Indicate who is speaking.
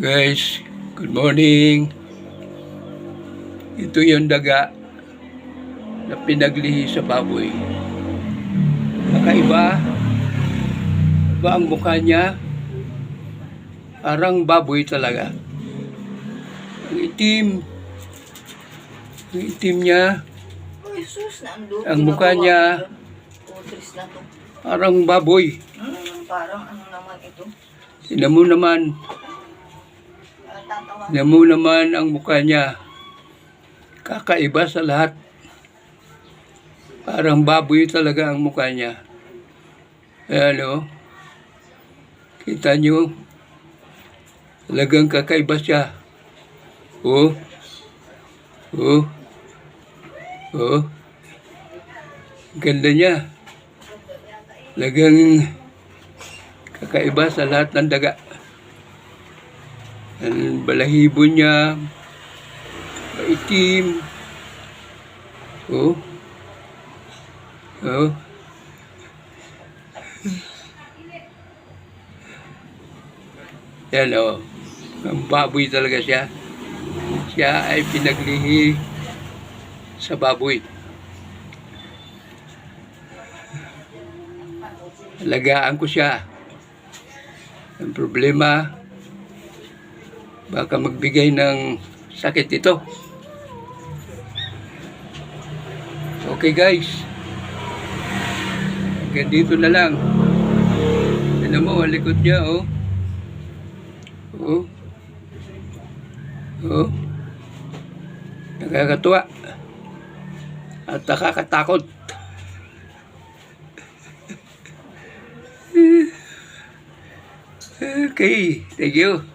Speaker 1: Guys, good morning. Ito yung daga na pinaglihi sa baboy. Kakaiba. Iba ang mukha niya. Parang baboy talaga. Ang itim. Ang itim niya. Ang mukha niya parang baboy.
Speaker 2: Parang ano naman ito?
Speaker 1: Tingnan mo naman. Tingnan mo naman ang mukha niya. Kakaiba sa lahat. Parang baboy talaga ang mukha niya. Ayan o. Kita nyo? Talagang kakaiba siya. Oh. Oh. Oh. Ganda niya. Talagang kakaiba sa lahat ng daga. Ang balahibo niya. Maitim. Oh. Oh. Yan o. Ang baboy talaga siya. Siya ay pinaglihi sa baboy. Alagaan ko siya. Ang problema, baka magbigay ng sakit ito. Okay guys. Hanggang dito na lang. Tignan mo, ang likod niya, oh. Oh. Oh. Nakakatuwa. At nakakatakot. Okay, thank you.